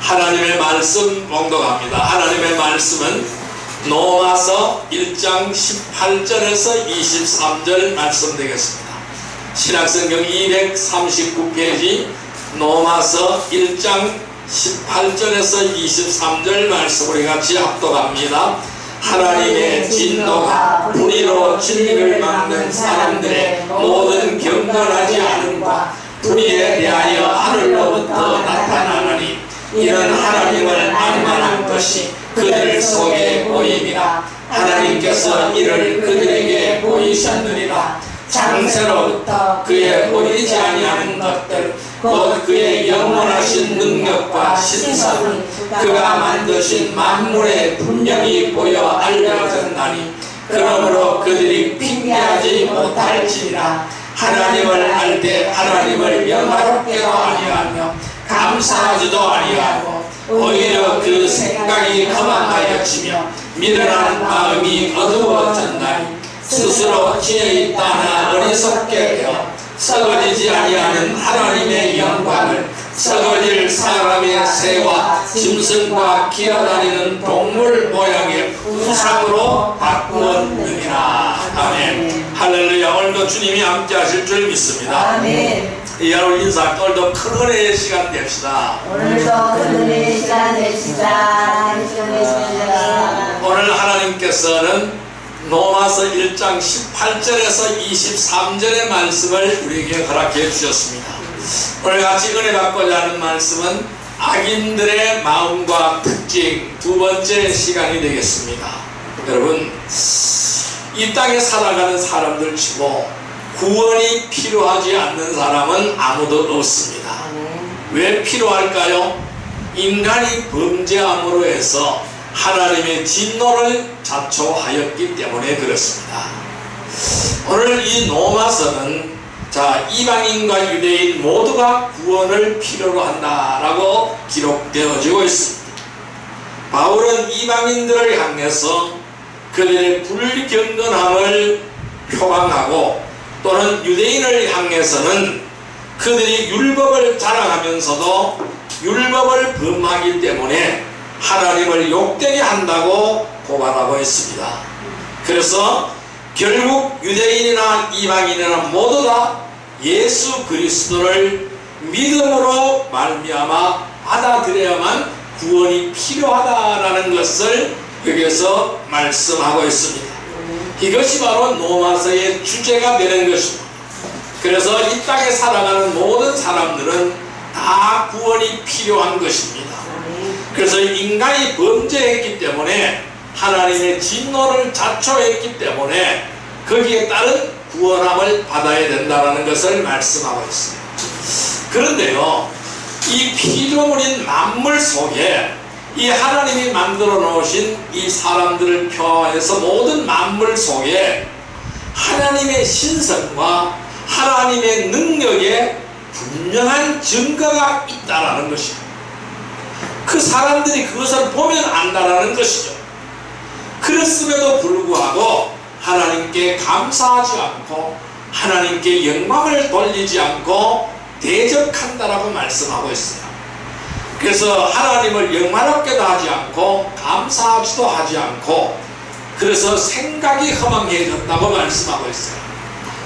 하나님의 말씀 봉독합니다. 하나님의 말씀은 로마서 1장 18절에서 23절 말씀 되겠습니다. 신약성경 239페이지 로마서 1장 18절에서 23절 말씀 우리 같이 합독합니다. 하나님의 진노가 불의로 진리를 막는 사람들의 모든 경건하지 않음과 불의에 대하여 하늘로부터 나타나느니 이는 하나님을 만만한 것이 그들 속에 보임이라. 하나님께서 이를 그들에게 보이셨느니라. 창세로부터 그의 보이지 아니하는 것들 곧 그의 영원하신 능력과 신성은 그가 만드신 만물에 분명히 보여 알려졌나니 그러므로 그들이 핑계하지 못할지니라. 하나님을 알 때 하나님을 영화롭게도 아니하며 감사하지도 아니하고 오히려 그 생각이 거만하여지며 미련한 마음이 어두워졌나니 스스로 지혜있다 하나 어리석게 되어 썩어지지 아니하는 하나님의 영광을 썩어질 사람의 새와 짐승과 기어다니는 동물 모양의 우상으로 바꾸었느니라. 아멘. 할렐루야. 오늘도 주님이 함께 하실 줄 믿습니다. 아멘. 여러분 인사. 오늘도 큰 은혜의 시간 됩시다. 오늘도 큰 은혜의 시간 됩시다. 오늘 하나님께서는 로마서 1장 18절에서 23절의 말씀을 우리에게 허락해 주셨습니다. 오늘 같이 은혜 받고자 하는 말씀은 악인들의 마음과 특징 두 번째 시간이 되겠습니다. 여러분, 이 땅에 살아가는 사람들 치고 구원이 필요하지 않는 사람은 아무도 없습니다. 왜 필요할까요? 인간이 범죄함으로 해서 하나님의 진노를 자초하였기 때문에 그렇습니다. 오늘 이 로마서는 이방인과 유대인 모두가 구원을 필요로 한다라고 기록되어지고 있습니다. 바울은 이방인들을 향해서 그들의 불경건함을 표방하고 또는 유대인을 향해서는 그들이 율법을 자랑하면서도 율법을 범하기 때문에 하나님을 욕되게 한다고 고발하고 있습니다. 그래서 결국 유대인이나 이방인이나 모두 다 예수 그리스도를 믿음으로 말미암아 받아들여야만 구원이 필요하다라는 것을 여기서 말씀하고 있습니다. 이것이 바로 로마서의 주제가 되는 것입니다. 그래서 이 땅에 살아가는 모든 사람들은 다 구원이 필요한 것입니다. 그래서 인간이 범죄했기 때문에 하나님의 진노를 자초했기 때문에 거기에 따른 구원함을 받아야 된다는 것을 말씀하고 있어요. 그런데요, 이 피조물인 만물 속에 이 하나님이 만들어 놓으신 이 사람들을 표하여서 모든 만물 속에 하나님의 신성과 하나님의 능력에 분명한 증거가 있다라는 것입니다. 그 사람들이 그것을 보면 안다라는 것이죠. 그랬음에도 불구하고 하나님께 감사하지 않고 하나님께 영광을 돌리지 않고 대적한다라고 말씀하고 있어요. 그래서 하나님을 영화롭게도 하지 않고 감사하지도 하지 않고 그래서 생각이 허망해졌다고 말씀하고 있어요.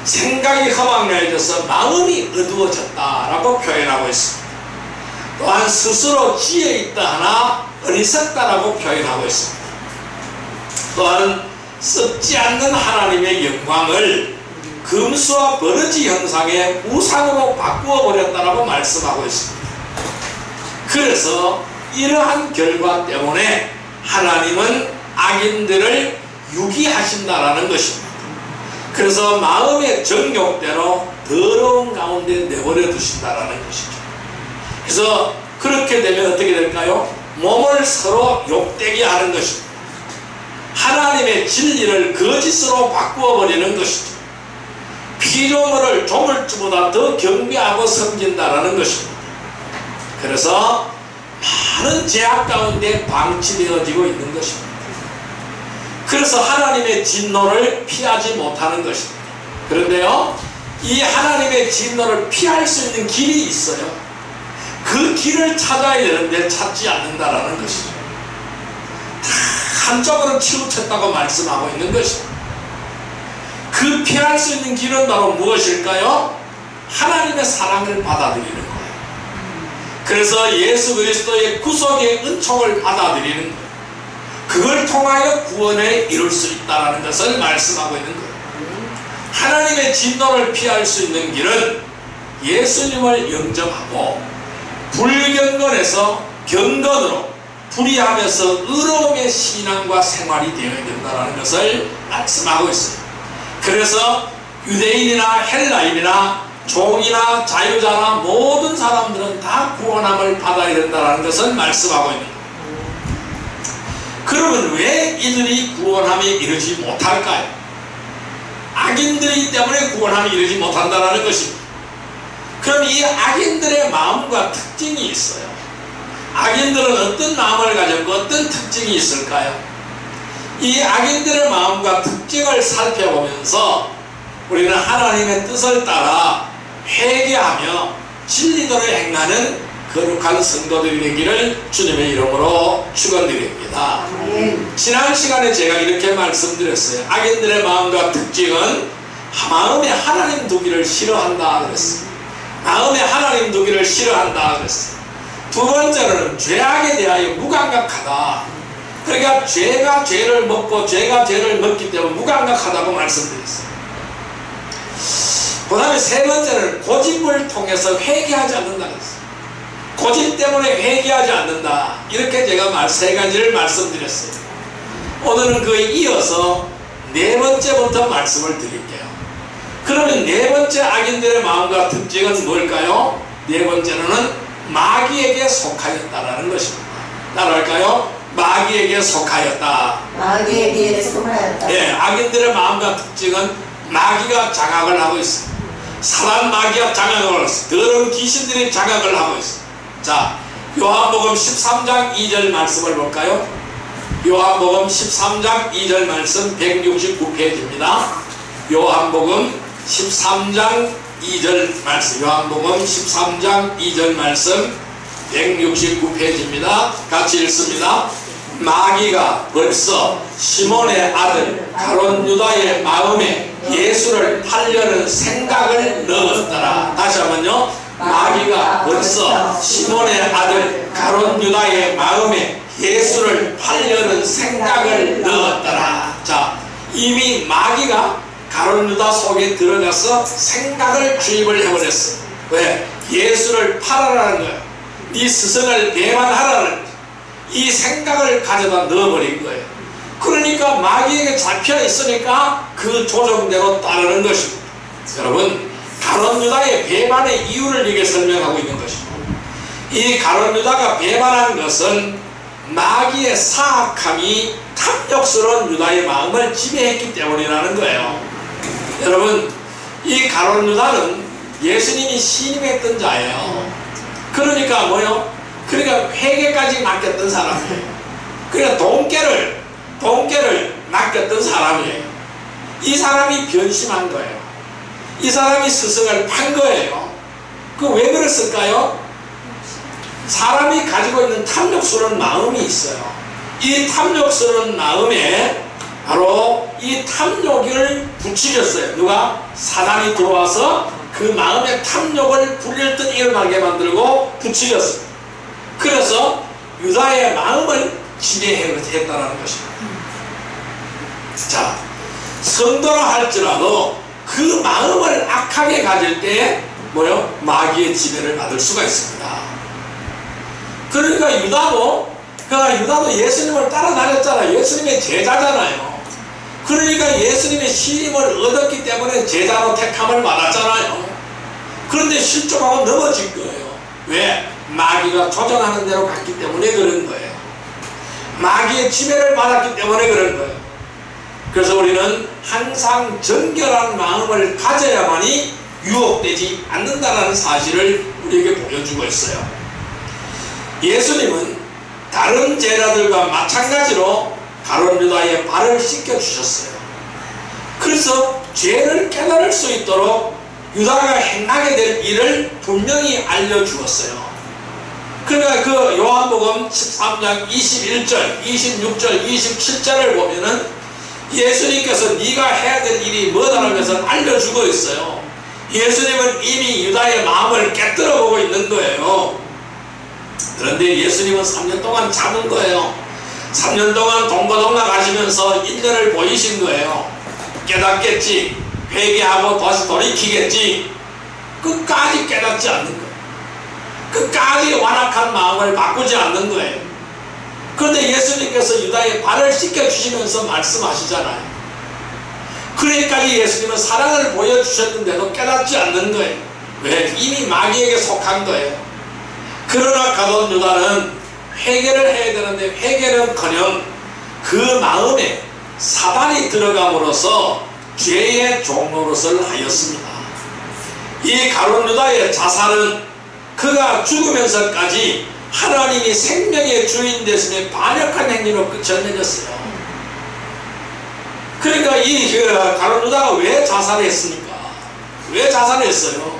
생각이 허망해져서 마음이 어두워졌다라고 표현하고 있습니다. 또한 스스로 지혜 있다 하나 어리석다라고 표현하고 있습니다. 또한 썩지 않는 하나님의 영광을 금수와 버러지 형상의 우상으로 바꾸어 버렸다라고 말씀하고 있습니다. 그래서 이러한 결과 때문에 하나님은 악인들을 유기하신다라는 것입니다. 그래서 마음의 정욕대로 더러운 가운데 내버려 두신다라는 것이죠. 그래서 그렇게 되면 어떻게 될까요? 몸을 서로 욕되게 하는 것입니다. 하나님의 진리를 거짓으로 바꾸어 버리는 것이죠. 피조물을 조물주보다 더 경배하고 섬긴다라는 것입니다. 그래서 많은 죄악 가운데 방치되어지고 있는 것입니다. 그래서 하나님의 진노를 피하지 못하는 것입니다. 그런데요, 이 하나님의 진노를 피할 수 있는 길이 있어요. 그 길을 찾아야 되는데 찾지 않는다라는 것이죠. 다 한쪽으로 치우쳤다고 말씀하고 있는 것입니다. 그 피할 수 있는 길은 바로 무엇일까요? 하나님의 사랑을 받아들이는 거예요. 그래서 예수 그리스도의 구속의 은총을 받아들이는 거예요. 그걸 통하여 구원에 이룰 수 있다는 것을 말씀하고 있는 거예요. 하나님의 진노를 피할 수 있는 길은 예수님을 영접하고 불경건에서 경건으로 불의하면서 의로움의 신앙과 생활이 되어야 된다는 것을 말씀하고 있어요. 그래서 유대인이나 헬라인이나 종이나 자유자나 모든 사람들은 다 구원함을 받아야 된다는 것을 말씀하고 있는 거예요. 그러면 왜 이들이 구원함에 이르지 못할까요? 악인들이기 때문에 구원함에 이르지 못한다는 것입니다. 그럼 이 악인들의 마음과 특징이 있어요. 악인들은 어떤 마음을 가졌고 어떤 특징이 있을까요? 이 악인들의 마음과 특징을 살펴보면서 우리는 하나님의 뜻을 따라 회개하며 진리대로 행하는 거룩한 성도들이 되기를 주님의 이름으로 축원드립니다. 지난 시간에 제가 이렇게 말씀드렸어요. 악인들의 마음과 특징은 마음에 하나님 두기를 싫어한다 그랬어요. 마음에 하나님 두기를 싫어한다 그랬어요. 두 번째로는 죄악에 대하여 무감각하다. 그러니까 죄가 죄를 먹고 죄가 죄를 먹기 때문에 무감각하다고 말씀드렸어요. 그 다음에 세 번째는 고집을 통해서 회개하지 않는다 그랬어요. 고집 때문에 회개하지 않는다. 이렇게 제가 세 가지를 말씀드렸어요. 오늘은 그에 이어서 네 번째부터 말씀을 드릴게요. 그러면 네 번째 악인들의 마음과 특징은 뭘까요? 네 번째는 마귀에게 속하였다라는 것입니다. 따라할까요? 마귀에게 속하였다. 마귀에게 속하였다. 네, 악인들의 마음과 특징은 마귀가 장악을 하고 있습니다. 사람 마귀가 장악을 하고 있습니다. 더러운 귀신들이 장악을 하고 있습니다. 자, 요한복음 13장 2절 말씀을 볼까요? 요한복음 13장 2절 말씀 169페이지입니다. 요한복음 13장 2절 말씀, 요한복음 13장 2절 말씀 169페이지입니다. 같이 읽습니다. 마귀가 벌써 시몬의 아들 가룟 유다의 마음에 예수를 팔려는 생각을 넣었더라. 다시 한번요. 마귀가 벌써 시몬의 아들 가룟 유다의 마음에 예수를 팔려는 생각을 넣었더라. 자, 이미 마귀가 가룟 유다 속에 들어가서 생각을 주입을 해버렸어. 왜? 예수를 팔아라는 거예요. 네 스승을 배반하라는 이 생각을 가져다 넣어버린 거예요. 그러니까 마귀에게 잡혀 있으니까 그 조정대로 따르는 것입니다. 여러분, 가룟 유다의 배반의 이유를 이게 설명하고 있는 것입니다. 이 가룟 유다가 배반한 것은 마귀의 사악함이 탐욕스러운 유다의 마음을 지배했기 때문이라는 거예요. 여러분, 이 가룟 유다는 예수님이 신임했던 자예요. 그러니까 뭐요? 그러니까 회개까지 맡겼던 사람이에요. 그러니까 돈깨를 맡겼던 사람이에요. 이 사람이 변심한 거예요. 이 사람이 스승을 판 거예요. 그 왜 그랬을까요? 사람이 가지고 있는 탐욕스러운 마음이 있어요. 이 탐욕스러운 마음에 바로 이 탐욕을 부추겼어요. 누가? 사단이 들어와서 그 마음의 탐욕을 불릴듯 일어나게 만들고 부추겼어요. 그래서 유다의 마음을 지배했다는 것입니다. 자, 성도라 할지라도 그 마음을 악하게 가질 때에 뭐요? 마귀의 지배를 받을 수가 있습니다. 그러니까 유다도 예수님을 따라다녔잖아요. 예수님의 제자잖아요. 그러니까 예수님의 신임을 얻었기 때문에 제자로 택함을 받았잖아요. 그런데 실족하고 넘어진 거예요. 왜? 마귀가 조정하는 대로 갔기 때문에 그런 거예요. 마귀의 지배를 받았기 때문에 그런 거예요. 그래서 우리는 항상 정결한 마음을 가져야만이 유혹되지 않는다는 사실을 우리에게 보여주고 있어요. 예수님은 다른 제자들과 마찬가지로 가룟 유다의 발을 씻겨주셨어요. 그래서 죄를 깨달을 수 있도록 유다가 행하게 될 일을 분명히 알려주었어요. 그러니까 그 요한복음 13장 21절, 26절, 27절을 보면은 예수님께서 네가 해야 될 일이 뭐다라는 것을 알려주고 있어요. 예수님은 이미 유다의 마음을 깨뜨려 보고 있는 거예요. 그런데 예수님은 3년 동안 잡은 거예요. 3년 동안 동거동락 가시면서 인내를 보이신 거예요. 깨닫겠지, 회개하고 다시 돌이키겠지. 끝까지 깨닫지 않는 거예요. 끝까지 완악한 마음을 바꾸지 않는 거예요. 그런데 예수님께서 유다의 발을 씻겨주시면서 말씀하시잖아요. 그러니까지 예수님은 사랑을 보여주셨는데도 깨닫지 않는 거예요. 왜? 이미 마귀에게 속한 거예요. 그러나 가룟 유다는 회개를 해야 되는데 회개는커녕 그 마음에 사단이 들어감으로써 죄의 종노릇을 하였습니다. 이 가룟 유다의 자살은 그가 죽으면서까지 하나님이 생명의 주인 되심에 반역한 행위로 끝을 맺었어요. 그러니까 이 가룟 유다가 왜 자살했습니까? 왜 자살했어요?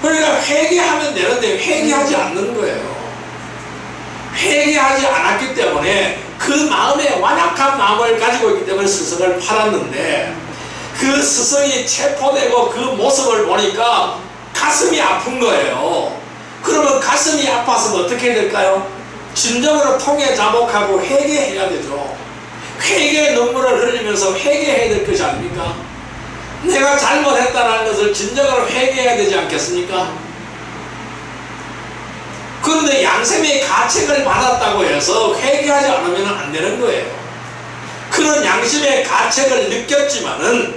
그러니까 회개하면 되는데 회개하지 않는 거예요. 회개하지 않았기 때문에 그 마음에 완악한 마음을 가지고 있기 때문에 스승을 팔았는데 그 스승이 체포되고 그 모습을 보니까 가슴이 아픈 거예요. 그러면 가슴이 아파서 어떻게 될까요? 진정으로 통해 자복하고 회개해야 되죠. 회개의 눈물을 흘리면서 회개해야 될 것이 아닙니까? 내가 잘못했다는 것을 진정으로 회개해야 되지 않겠습니까? 그런데 양심의 가책을 받았다고 해서 회개하지 않으면 안 되는 거예요. 그런 양심의 가책을 느꼈지만은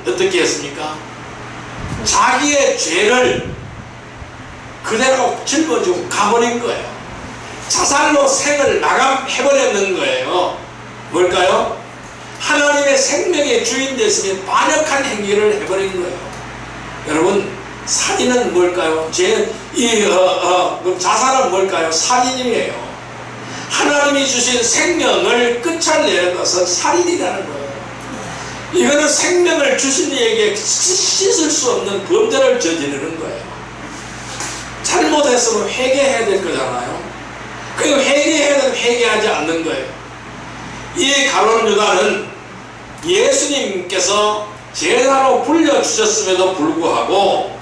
어떻게 했습니까? 자기의 죄를 그대로 짊어지고 가버린 거예요. 자살로 생을 마감해버렸는 거예요. 뭘까요? 하나님의 생명의 주인 되심에 반역한 행위를 해버린 거예요. 여러분, 살인은 뭘까요? 자살은 뭘까요? 살인이에요. 하나님이 주신 생명을 끝을 내어서 살인이라는 거예요. 이거는 생명을 주신 이에게 씻을 수 없는 범죄를 저지르는 거예요. 잘못했으면 회개해야 될 거잖아요. 그리고 회개해야 되면 회개하지 않는 거예요. 이 가룟 유다는 예수님께서 제사로 불려주셨음에도 불구하고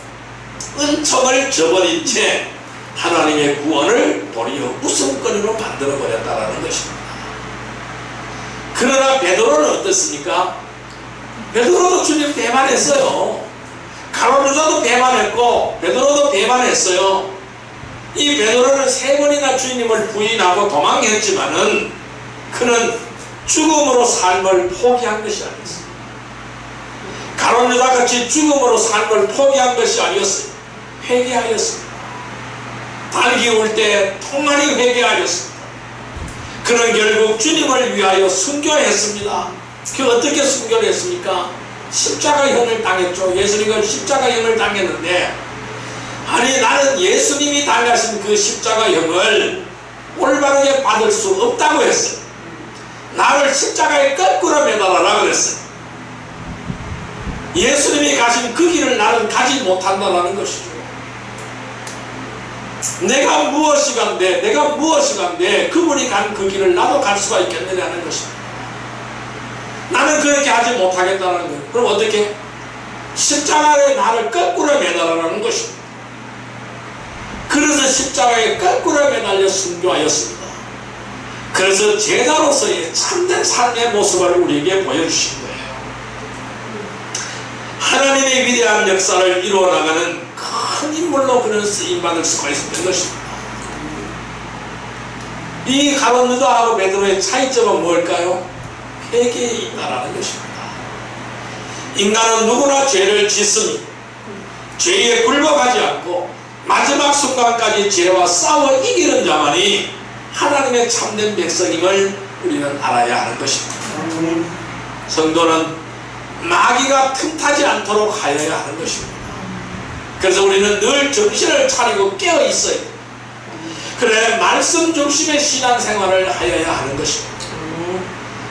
은총을 저버린 채 하나님의 구원을 도리어 웃음거리로 만들어버렸다는 것입니다. 그러나 베드로는 어떻습니까? 베드로도 주님 배반했어요. 가룟 유다도 배반했고 베드로도 배반했어요. 이 베드로는 3번이나 주님을 부인하고 도망했지만은 그는 죽음으로 삶을 포기한 것이 아니었어요. 가룟 유다같이 죽음으로 삶을 포기한 것이 아니었어요. 회개하였습니다. 달기 울 때 통만히 회개하였습니다. 그는 결국 주님을 위하여 순교했습니다. 그 어떻게 순교를 했습니까? 십자가형을 당했죠. 예수님은 십자가형을 당했는데, 아니 나는 예수님이 당하신 그 십자가형을 올바르게 받을 수 없다고 했어요. 나를 십자가에 거꾸로 매달아라 그랬어요. 예수님이 가신 그 길을 나는 가지 못한다는 것이죠. 내가 무엇이 간데 그분이 간 그 길을 나도 갈 수가 있겠느냐는 것입니다. 나는 그렇게 하지 못하겠다는 거예요. 그럼 어떻게? 십자가에 나를 거꾸로 매달아라는 것입니다. 그래서 십자가에 거꾸로 매달려 순교하였습니다. 그래서 제자로서의 참된 삶의 모습을 우리에게 보여주신 거예요. 하나님의 위대한 역사를 이루어나가는 큰 인물로 그는 쓰임받을 수가 있었던 것입니다. 이 가룟 유다하고 베드로의 차이점은 뭘까요? 회개에 있다라는 것입니다. 인간은 누구나 죄를 짓으니 죄에 굴복하지 않고 마지막 순간까지 죄와 싸워 이기는 자만이 하나님의 참된 백성임을 우리는 알아야 하는 것입니다. 성도는 마귀가 틈타지 않도록 하여야 하는 것입니다. 그래서 우리는 늘 정신을 차리고 깨어 있어야 됩니다. 그래 말씀 중심의 신앙생활을 하여야 하는 것입니다.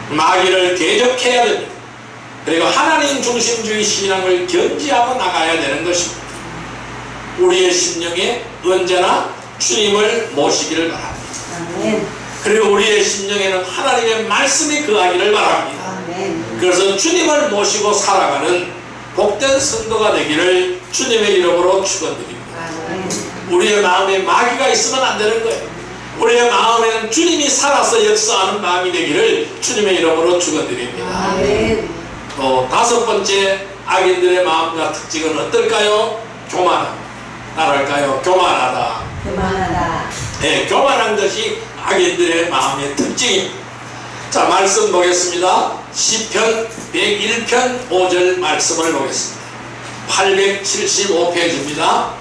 마귀를 대적해야 됩니다. 그리고 하나님 중심주의 신앙을 견지하고 나가야 되는 것입니다. 우리의 심령에 언제나 주님을 모시기를 바랍니다. 아멘. 그리고 우리의 심령에는 하나님의 말씀이 거하기를 바랍니다. 아멘. 그래서 주님을 모시고 살아가는 복된 성도가 되기를 주님의 이름으로 축원드립니다. 아멘. 우리의 마음에 마귀가 있으면 안 되는 거예요. 우리의 마음에는 주님이 살아서 역사하는 마음이 되기를 주님의 이름으로 축원드립니다. 아멘. 또 다섯 번째 악인들의 마음과 특징은 어떨까요? 교만함. 따라할까요? 교만하다. 그만하다. 네, 교만한 것이 악인들의 마음의 특징입니다. 자, 말씀 보겠습니다. 시편 101편 5절 말씀을 보겠습니다. 875페이지입니다.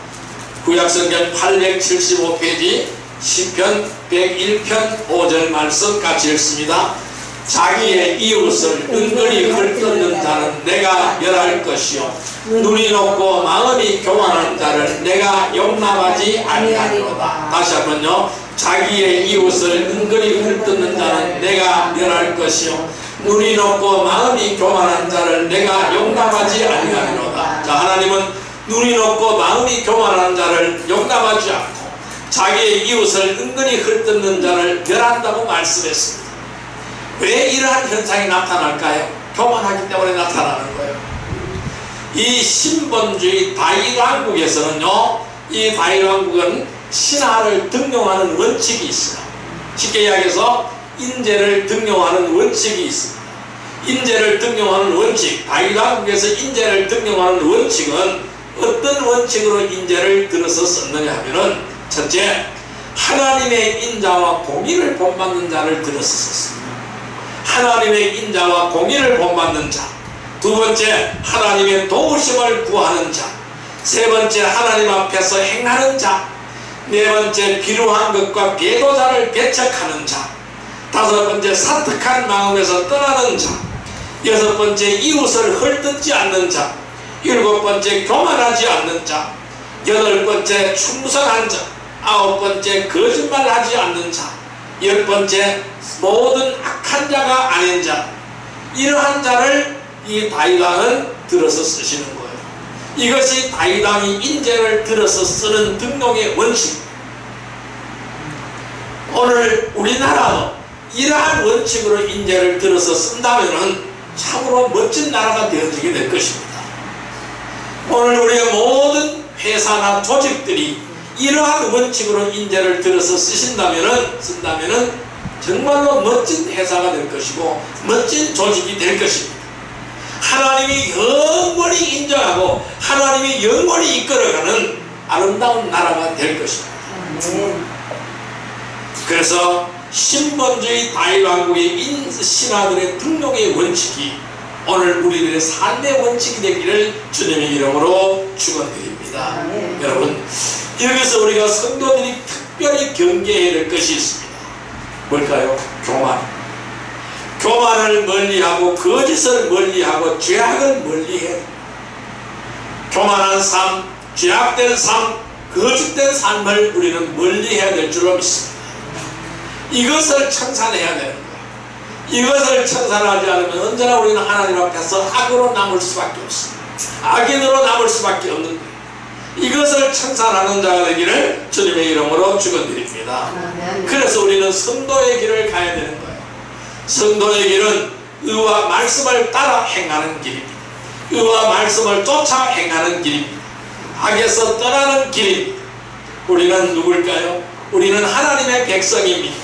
구약성경 875페이지 시편 101편 5절 말씀 같이 읽습니다. 자기의 이웃을 은근히 헐뜯는 자는 내가 멸할 것이요 눈이 높고 마음이 교만한 자를 내가 용납하지 아니하리로다. 다시 한번요. 자기의 이웃을 은근히 헐뜯는 자는 내가 멸할 것이요 눈이 높고 마음이 교만한 자를 내가 용납하지 아니하리로다. 자, 하나님은 눈이 높고 마음이 교만한 자를 용납하지 않고 자기의 이웃을 은근히 헐뜯는 자를 멸한다고 말씀했습니다. 왜 이러한 현상이 나타날까요? 교만하기 때문에 나타나는 거예요. 이 신본주의 다윗왕국에서는요, 이 다윗왕국은 신하를 등용하는 원칙이 있어요. 쉽게 이야기해서 인재를 등용하는 원칙이 있습니다. 인재를 등용하는 원칙, 다윗왕국에서 인재를 등용하는 원칙은 어떤 원칙으로 인재를 들어서 썼느냐 하면은, 첫째, 하나님의 인자와 공의를 본받는 자를 들어서 썼습니다. 하나님의 인자와 공의를 본받는 자. 두 번째, 하나님의 도우심을 구하는 자. 세 번째, 하나님 앞에서 행하는 자. 네 번째, 필요한 것과 배도자를 배척하는 자. 다섯 번째, 사특한 마음에서 떠나는 자. 여섯 번째, 이웃을 헐뜯지 않는 자. 일곱 번째, 교만하지 않는 자. 여덟 번째, 충성한 자. 아홉 번째, 거짓말하지 않는 자. 열 번째, 모든 악한 자가 아닌 자. 이러한 자를 이 다윗왕은 들어서 쓰시는 거예요. 이것이 다윗왕이 인재를 들어서 쓰는 등록의 원칙입니다. 오늘 우리나라도 이러한 원칙으로 인재를 들어서 쓴다면 참으로 멋진 나라가 되어지게 될 것입니다. 오늘 우리의 모든 회사나 조직들이 이러한 원칙으로 인재를 들어서 쓴다면은 정말로 멋진 회사가 될 것이고 멋진 조직이 될 것입니다. 하나님이 영원히 인정하고 하나님이 영원히 이끌어가는 아름다운 나라가 될 것입니다. 그래서 신본주의 다윗왕국의 신하들의 등록의 원칙이 오늘 우리들의 삶의 원칙이 되기를 주님의 이름으로 축원드립니다. 여러분, 여기서 우리가 성도들이 특별히 경계해야 될 것이 있습니다. 뭘까요? 교만. 교만을 멀리하고 거짓을 멀리하고 죄악을 멀리해야 됩니다. 교만한 삶, 죄악된 삶, 거짓된 삶을 우리는 멀리해야 될 줄로 믿습니다. 이것을 청산해야 되는 거예요. 이것을 청산하지 않으면 언제나 우리는 하나님 앞에서 악으로 남을 수밖에 없습니다. 악인으로 남을 수밖에 없는 거예요. 이것을 청산하는 자가 되기를 주님의 이름으로 축원드립니다. 그래서 우리는 성도의 길을 가야 되는 거예요. 성도의 길은 의와 말씀을 따라 행하는 길입니다. 의와 말씀을 쫓아 행하는 길입니다. 악에서 떠나는 길입니다. 우리는 누굴까요? 우리는 하나님의 백성입니다.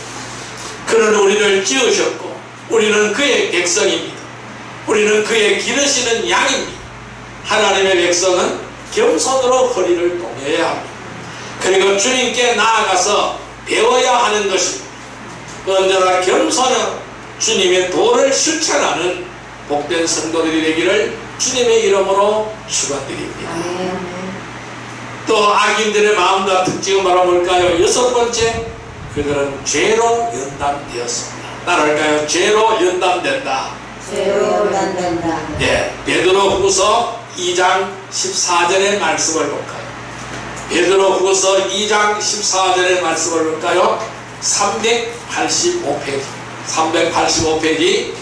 그는 우리를 지으셨고 우리는 그의 백성입니다. 우리는 그의 기르시는 양입니다. 하나님의 백성은 겸손으로 허리를 동여야 합니다. 그리고 주님께 나아가서 배워야 하는 것입니다. 언제나 겸손한 주님의 도를 실천하는 복된 성도들이 되기를 주님의 이름으로 축원드립니다. 또 악인들의 마음과 특징은 바로 뭘까요? 여섯 번째, 그들은 죄로 연단되었습니다. 따라할까요? 죄로 연단된다. 죄로 연단된다. 예, 베드로후서 2장 14절의 말씀을 볼까요? 베드로후서 2장 14절의 말씀을 볼까요? 385페이지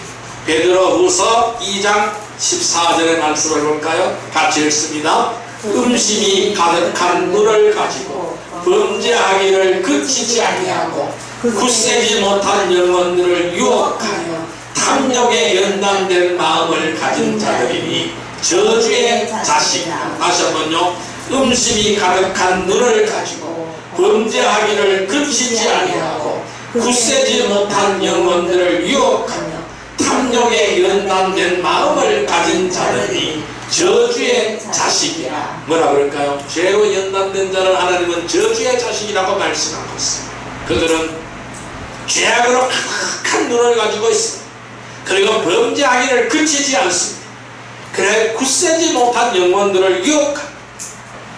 베드로후서 2장 14절의 말씀을 볼까요? 같이 읽습니다. 음심이 가득한 눈을 가지고 범죄하기를 그치지 아니하고 굳세지 못한 영혼들을 유혹하여 탐욕에 연단된 마음을 가진 자들이니 저주의 자식이다. 다시 한번요. 음심이 가득한 눈을 가지고 범죄하기를 그치지 아니하고 굳세지 못한 영혼들을 유혹하며 탐욕에 연단된 마음을 가진 자들이 저주의 자식이라. 뭐라 그럴까요? 죄로 연단된 자를 하나님은 저주의 자식이라고 말씀하고 있어요. 그들은 죄악으로 가득한 눈을 가지고 있습니다. 그리고 범죄하기를 그치지 않습니다. 그래 굳세지 못한 영혼들을 유혹합니다.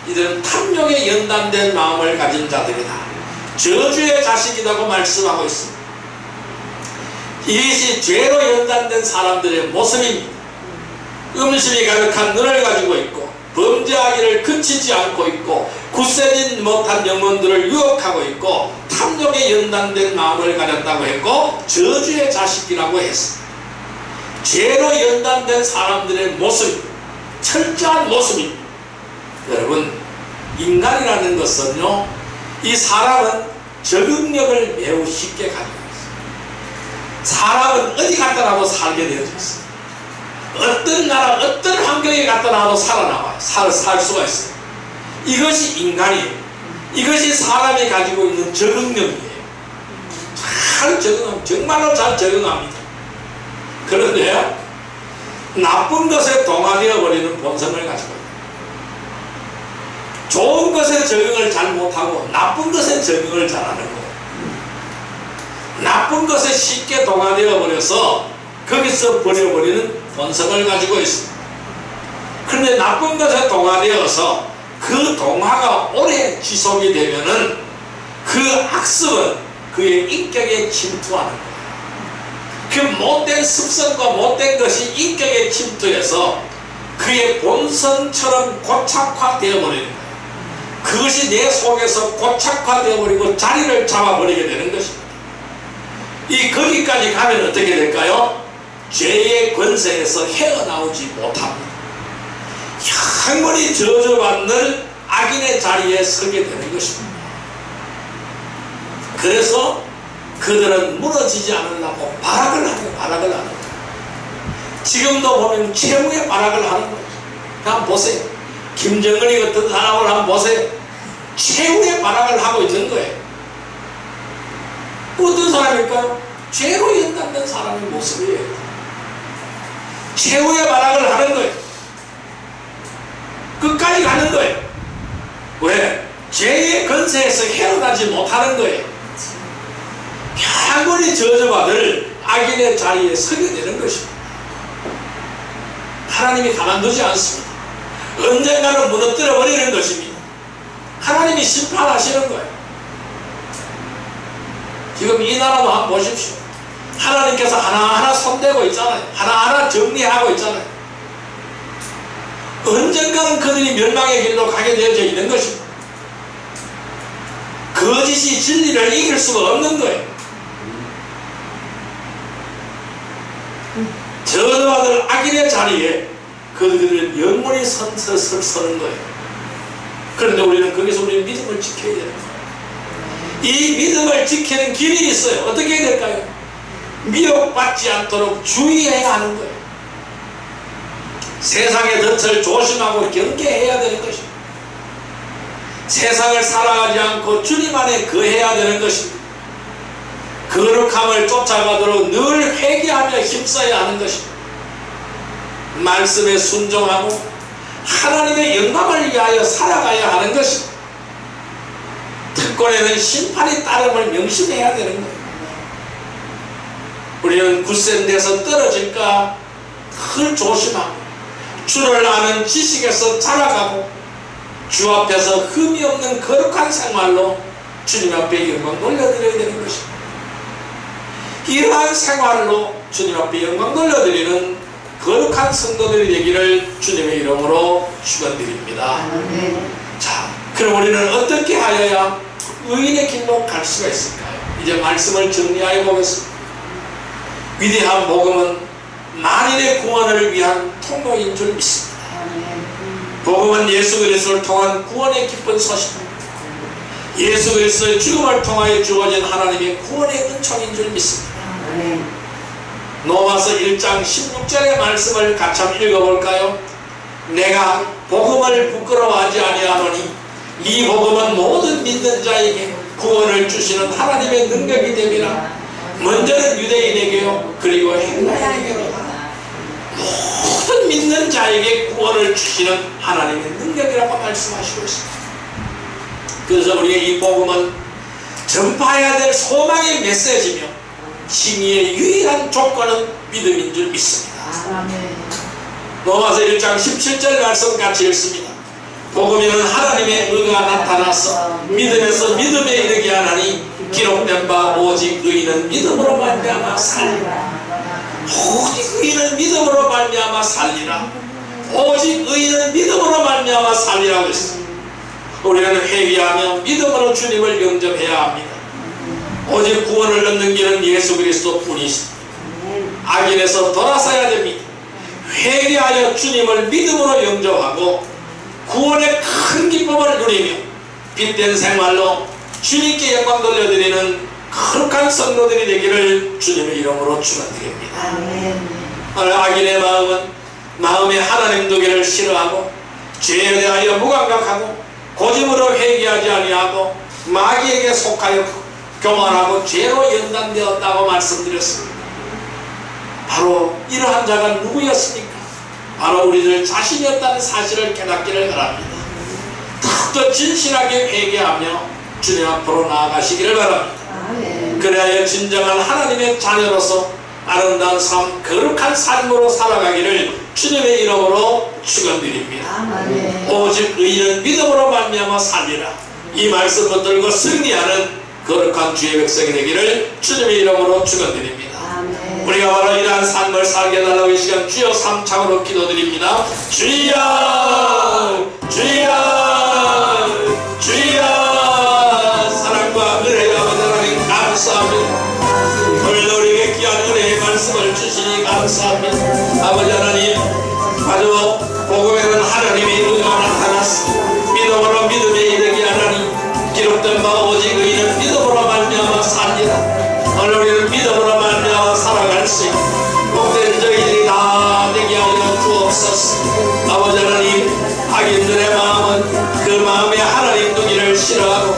이들은 탐욕에 연단된 마음을 가진 자들이다. 저주의 자식이라고 말씀하고 있습니다. 이것이 죄로 연단된 사람들의 모습입니다. 음심이 가득한 눈을 가지고 있고 범죄하기를 그치지 않고 있고 굳세지 못한 영혼들을 유혹하고 있고 탐욕에 연단된 마음을 가졌다고 했고 저주의 자식이라고 했습니다. 죄로 연단된 사람들의 모습, 철저한 모습입니다. 여러분, 인간이라는 것은요, 이 사람은 적응력을 매우 쉽게 가지고 있어요. 사람은 어디 갔다 놔도 살게 되어져 있어요. 어떤 나라, 어떤 환경에 갔다 놔도 살아남아요. 살 수가 있어요. 이것이 인간이에요. 이것이 사람이 가지고 있는 적응력이에요. 잘 적응합니다. 정말로 잘 적응합니다. 그런데 나쁜 것에 동화되어 버리는 본성을 가지고 있어요. 좋은 것에 적응을 잘 못하고 나쁜 것에 적응을 잘하는 거예요. 나쁜 것에 쉽게 동화되어 버려서 거기서 버려버리는 본성을 가지고 있습니다. 그런데 나쁜 것에 동화되어서 그 동화가 오래 지속이 되면은 그 악습은 그의 인격에 침투하는 거예요. 그 못된 습성과 못된 것이 인격에 침투해서 그의 본성처럼 고착화되어 버리는 거예요. 그것이 내 속에서 고착화되어 버리고 자리를 잡아버리게 되는 것입니다. 이 거기까지 가면 어떻게 될까요? 죄의 권세에서 헤어나오지 못합니다. 영원히 저주받는 악인의 자리에 서게 되는 것입니다. 그래서 그들은 무너지지 않으려고 발악을 하는 거예요. 지금도 보면 최후의 발악을 하는 거예요. 한번 보세요. 김정은이 같은 사람을 한번 보세요. 최후의 발악을 하고 있는 거예요. 어떤 사람일까요? 죄로 연단된 사람의 모습이에요. 최후의 발악을 하는 거예요. 끝까지 가는 거예요. 왜? 죄의 권세에서 헤어나지 못하는 거예요. 영원히 저주받을 악인의 자리에 서게 되는 것입니다. 하나님이 가만두지 않습니다. 언젠가는 무너뜨려 버리는 것입니다. 하나님이 심판하시는 거예요. 지금 이 나라도 한번 보십시오. 하나님께서 하나하나 손대고 있잖아요. 하나하나 정리하고 있잖아요. 언젠가는 그들이 멸망의 길로 가게 되어져 있는 것입니다. 거짓이 진리를 이길 수가 없는 거예요. 저주받을 악인의 자리에 그들은 영원히 서는 거예요. 그런데 우리는 거기서 우리 믿음을 지켜야 돼요. 이 믿음을 지키는 길이 있어요. 어떻게 해야 될까요? 미혹받지 않도록 주의해야 하는 거예요. 세상의 덫을 조심하고 경계해야 되는 것입니다. 세상을 살아가지 않고 주님 안에 거해야 되는 것입니다. 거룩함을 쫓아가도록 늘 회개하며 힘써야 하는 것입니다. 말씀에 순종하고 하나님의 영광을 위하여 살아가야 하는 것입니다. 특권에는 심판이 따름을 명심해야 되는 거예요. 우리는 굳센 데서 떨어질까 늘 조심하고 주를 아는 지식에서 자라가고 주 앞에서 흠이 없는 거룩한 생활로 주님 앞에 영광 돌려드려야 되는 것입니다. 이러한 생활로 주님 앞에 영광 돌려드리는 거룩한 성도들이 되기를 주님의 이름으로 축원드립니다. 자, 그럼 우리는 어떻게 하여야 의인의 길로 갈 수가 있을까요? 이제 말씀을 정리하여 보겠습니다. 위대한 복음은 만인의 구원을 위한 통로인 줄 믿습니다. 복음은 예수 그리스도를 통한 구원의 기쁜 소식입니다. 예수 그리스도의 죽음을 통하여 주어진 하나님의 구원의 은총인 줄 믿습니다. 아멘. 로마서 1장 16절의 말씀을 같이 한번 읽어볼까요? 내가 복음을 부끄러워하지 아니하노니 이 복음은 모든 믿는 자에게 구원을 주시는 하나님의 능력이 됨이라. 먼저는 유대인에게요 그리고 헬라인에게로다. 모든 믿는 자에게 구원을 주시는 하나님의 능력이라고 말씀하시고 있습니다. 그래서 우리의 이 복음은 전파해야 될 소망의 메시지며 칭의의 유일한 조건은 믿음인 줄 믿습니다. 로마서 1장 17절 말씀 같이 읽습니다. 복음에는 하나님의 의가 나타나서 믿음에서 믿음에 이르게 하나니 기록된 바 오직 의인은 믿음으로 말미암아 살리라. 오직 의인은 믿음으로 말미암아 살리라. 오직 의인은 믿음으로 말미암아 살리라고 했습니다. 우리는 회개하며 믿음으로 주님을 영접해야 합니다. 오직 구원을 얻는 길은 예수 그리스도 뿐이십니다. 악인에서 돌아서야 됩니다. 회개하여 주님을 믿음으로 영접하고 구원의 큰 기쁨을 누리며 빛된 생활로 주님께 영광 돌려드리는 거룩한 성도들이 되기를 주님의 이름으로 축원드립니다. 악인의 마음은 마음에 하나님 두기를 싫어하고 죄에 대하여 무감각하고 고집으로 회개하지 아니하고 마귀에게 속하여 교만하고 죄로 연단되었다고 말씀드렸습니다. 바로 이러한 자가 누구였습니까? 바로 우리들 자신이었다는 사실을 깨닫기를 바랍니다. 더욱더 진실하게 회개하며 주님 앞으로 나아가시기를 바랍니다. 그래야 진정한 하나님의 자녀로서 아름다운 삶, 거룩한 삶으로 살아가기를 주님의 이름으로 축원드립니다. 오직 의인은 믿음으로 말미암아 살리라. 이 말씀 붙들고 승리하는 거룩한 주의 백성이 되기를 주님의 이름으로 축원드립니다. 우리가 바로 이러한 삶을 살게 해달라고 이 시간 주여 삼창으로 기도드립니다. 주여 주여 주여. 사랑과 은혜가 하나님 감사합니다. 오늘도 우리에게 귀한 은혜의 말씀을 주시니 감사합니다. 아버지 하나님, 아주 복음에는 하나님의 의가 나타났습니다. 믿음으로 믿음에 이르게 하나니 기록된 바 오직 의인은 믿음으로 말미암아 살리라. 오늘 우리는 믿음으로 말미암아 살아갈 수 있는 복된 저희들이 다 되게 하여 주옵소서. 아버지 하나님, 악인들의 마음은 그 마음에 하나님 두기를 싫어하고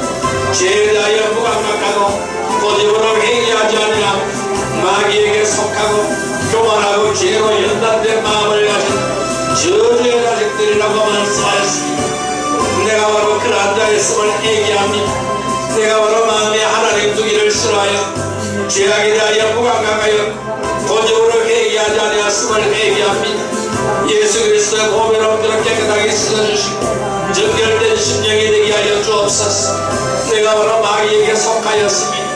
죄에 대하여 무감각하고 고집으로 회개하지 아니하고 마귀에게 속하고 교만하고 죄로 연단된 마음을 가진 저주의 자식들이라고 말씀하였습니다. 내가 바로 그러한 자였음을 얘기합니다. 내가 바로 마음에 하나님 두기를 싫어하여 죄악에 대하여 무감각하여 고집으로 회개하지 아니하였음을 회개합니다. 예수 그리스도의 보배로 그렇게 깨끗하게 씻어주시고 정결된 심령이 되게 하여 주옵소서. 내가 바로 마귀에게 속하였습니다.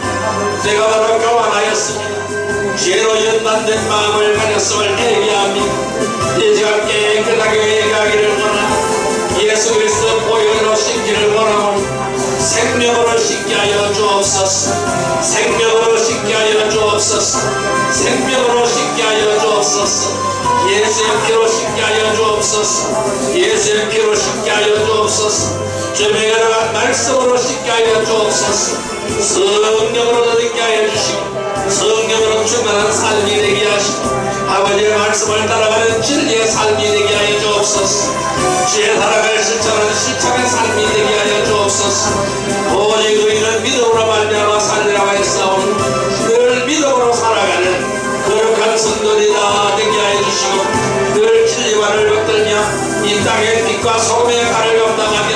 내가 바로 교만하였습니다. 죄로 연단된 마음을 가졌음을 회개합니다. 이 시간 깨끗하게 회개하기를 원하고 예수 그리스도 보혈로 씻기를 원하고 생명으로 씻게 하여 주옵소서. 생명으로 씻게 하여 주옵소서. 생명으로 씻게 하여 주옵소서. 예수의 피로 씻게 하여 주옵소서. 예수의 피로 씻게 하여 주옵소서. 주님의 여러간 말씀으로 씻게 하여 주옵소서. 성령으로 듣게 하여 주시고 성령으로 충만한 삶이 되게 하시고 아버지의 말씀을 따라가는 진리의 삶이 되게 하여 주옵소서. 주의 살아갈 실천하는 실천의 삶이 되게 하여 주옵소서. 오직 의인은 믿음으로 말미암아 살리라고 했사오니 늘 믿음으로 살아가는 거룩한 성도들이 다 되게 하여 주시고 늘 진리만을 붙들며 이 땅의 빛과 소금의 칼을 감당하며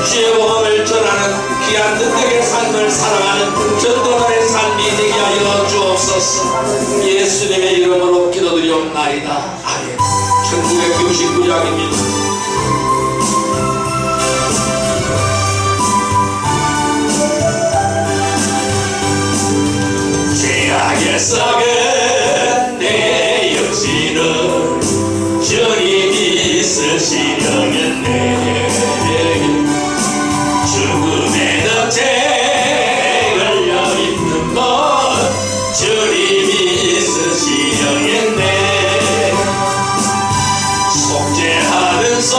주의 복음을 전하는 귀한 능력의 삶을 살아가는 전도자의 삶이 되게 하여 주옵소서. 예수님의 이름으로 기도드리옵나이다. 아멘. 1969장입니다. 죄악의 썩은 내 육신을 주님이 쓰시려겠네. 죽음의 덫에 걸려있는 것 주님이 쓰시려겠네. 속죄하는 손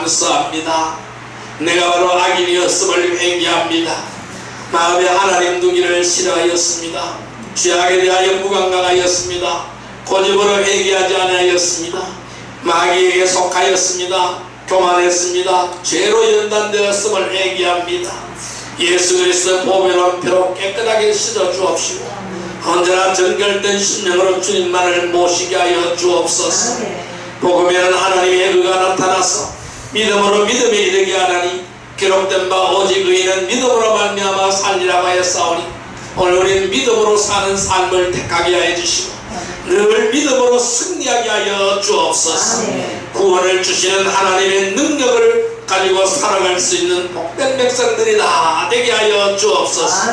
감사합니다. 내가 바로 악인이었음을 회개합니다. 마음에 하나님 두기를 싫어하였습니다. 죄악에 대하여 무감각하였습니다. 고집으로 회개하지 아니하였습니다. 마귀에게 속하였습니다. 교만했습니다. 죄로 연단되었음을 회개합니다. 예수 그리스도의 보배로운 피로 깨끗하게 씻어 주옵시고 언제나 정결된 심령으로 주님만을 모시게 하여 주옵소서. 복음에는 하나님의 의가 나타나서 믿음으로 믿음에 이르게 하나니 기록된 바 오직 의인은 믿음으로 말미암아 살리라고 하였사오니 오늘 우리는 믿음으로 사는 삶을 택하게 하여 주시고 늘 믿음으로 승리하게 하여 주옵소서. 구원을 주시는 하나님의 능력을 가지고 살아갈 수 있는 복된 백성들이 다 되게 하여 주옵소서.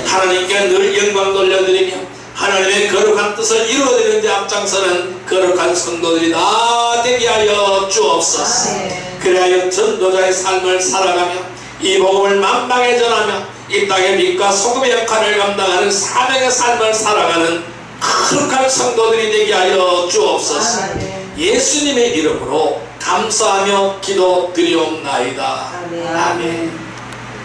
하나님께 늘 영광 돌려드리며 하나님의 거룩한 뜻을 이루어드리는 데 앞장서는 거룩한 성도들이 다 되게 하여 주옵소서. 그리하여 전도자의 삶을 살아가며 이 복음을 만방에 전하며 이 땅의 빛과 소금의 역할을 감당하는 사명의 삶을 살아가는 거룩한 성도들이 되게 하여 주옵소서. 예수님의 이름으로 감사하며 기도드리옵나이다. 아멘.